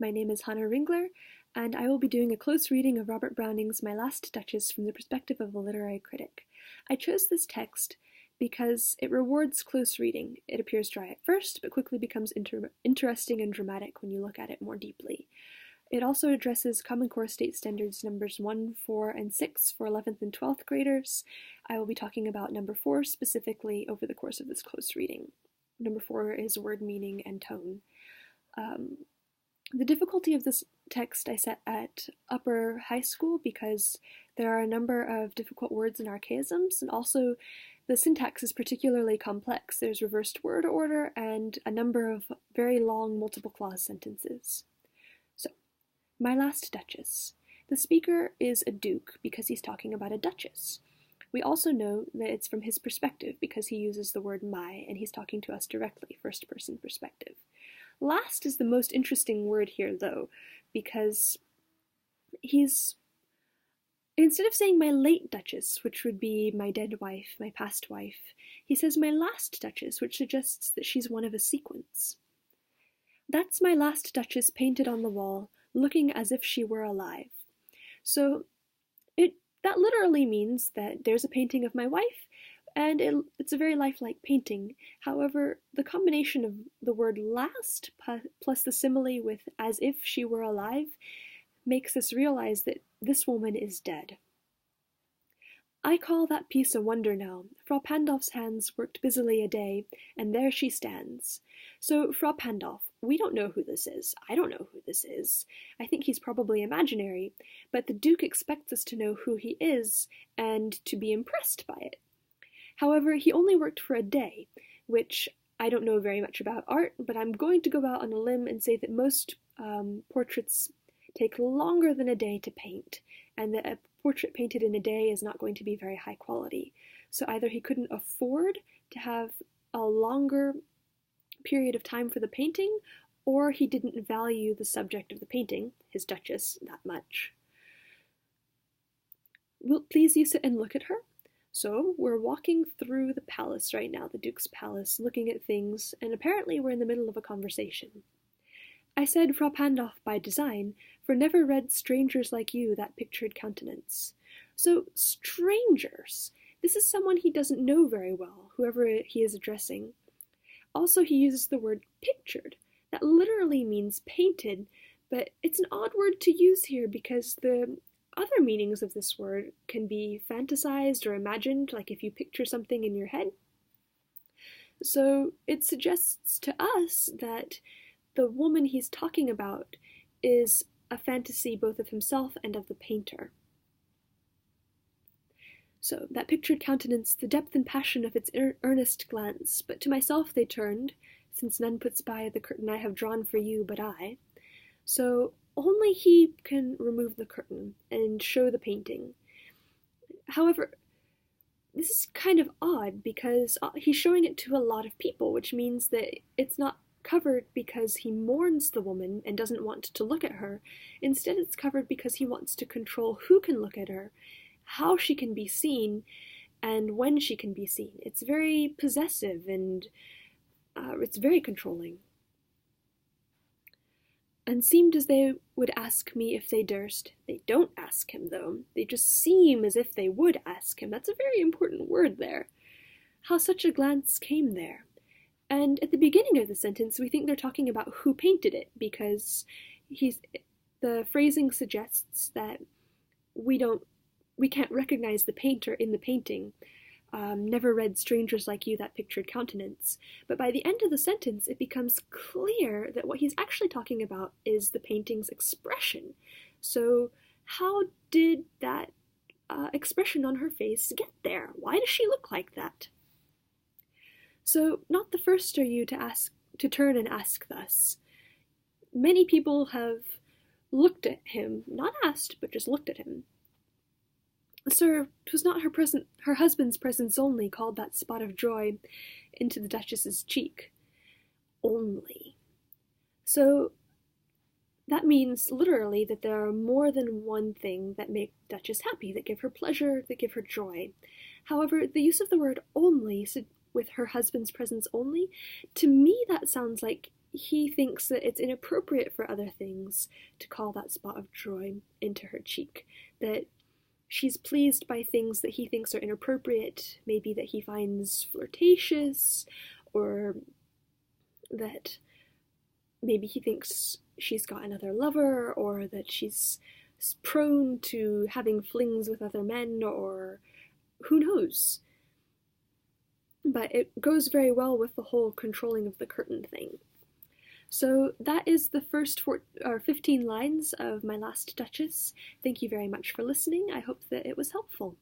My name is Hannah Ringler, and I will be doing a close reading of Robert Browning's My Last Duchess from the perspective of a literary critic. I chose this text because it rewards close reading. It appears dry at first, but quickly becomes interesting and dramatic when you look at it more deeply. It also addresses Common Core State Standards numbers 1, 4, and 6 for 11th and 12th graders. I will be talking about number 4 specifically over the course of this close reading. Number 4 is word meaning and tone. The difficulty of this text I set at upper high school because there are a number of difficult words and archaisms, and also the syntax is particularly complex. There's reversed word order and a number of very long multiple clause sentences. So, My Last Duchess. The speaker is a duke because he's talking about a duchess. We also know that it's from his perspective because he uses the word my, and he's talking to us directly, first person perspective. Last is the most interesting word here, though, because instead of saying my late duchess, which would be my dead wife, my past wife, he says my last duchess, which suggests that she's one of a sequence. That's my last duchess painted on the wall, looking as if she were alive. So that literally means that there's a painting of my wife, and it's a very lifelike painting. However, the combination of the word last plus the simile with as if she were alive makes us realize that this woman is dead. I call that piece a wonder now. Frau Pandolf's hands worked busily a day, and there she stands. So, Frau Pandolf, we don't know who this is. I don't know who this is. I think he's probably imaginary, but the Duke expects us to know who he is and to be impressed by it. However, he only worked for a day, which I don't know very much about art, but I'm going to go out on a limb and say that most portraits take longer than a day to paint, and that a portrait painted in a day is not going to be very high quality. So either he couldn't afford to have a longer period of time for the painting, or he didn't value the subject of the painting, his duchess, that much. Please you sit and look at her? So, we're walking through the palace right now, the Duke's palace, looking at things, and apparently we're in the middle of a conversation. I said Frau Pandolf by design, for never read strangers like you that pictured countenance. So, strangers. This is someone he doesn't know very well, whoever he is addressing. Also, he uses the word pictured. That literally means painted, but it's an odd word to use here because the other meanings of this word can be fantasized or imagined, like if you picture something in your head. So it suggests to us that the woman he's talking about is a fantasy both of himself and of the painter. So, that pictured countenance, the depth and passion of its earnest glance, but to myself they turned, since none puts by the curtain I have drawn for you but I. So, only he can remove the curtain and show the painting. However, this is kind of odd because he's showing it to a lot of people, which means that it's not covered because he mourns the woman and doesn't want to look at her. Instead, it's covered because he wants to control who can look at her, how she can be seen, and when she can be seen. It's very possessive and it's very controlling. And seemed as they would ask me if they durst. They don't ask him, though. They just seem as if they would ask him. That's a very important word there. How such a glance came there. And at the beginning of the sentence, we think they're talking about who painted it, because the phrasing suggests that we can't recognize the painter in the painting. Never read strangers like you that pictured countenance. But by the end of the sentence, it becomes clear that what he's actually talking about is the painting's expression. So how did that expression on her face get there? Why does she look like that? So not the first are you to turn and ask thus. Many people have looked at him, not asked, but just looked at him. Sir, 'twas not her husband's presence only called that spot of joy into the Duchess's cheek. Only. So that means literally that there are more than one thing that make Duchess happy, that give her pleasure, that give her joy. However, the use of the word only with her husband's presence only, to me that sounds like he thinks that it's inappropriate for other things to call that spot of joy into her cheek, that she's pleased by things that he thinks are inappropriate, maybe that he finds flirtatious, or that maybe he thinks she's got another lover, or that she's prone to having flings with other men, or who knows. But it goes very well with the whole controlling of the curtain thing. So that is the first 15 lines of My Last Duchess. Thank you very much for listening. I hope that it was helpful.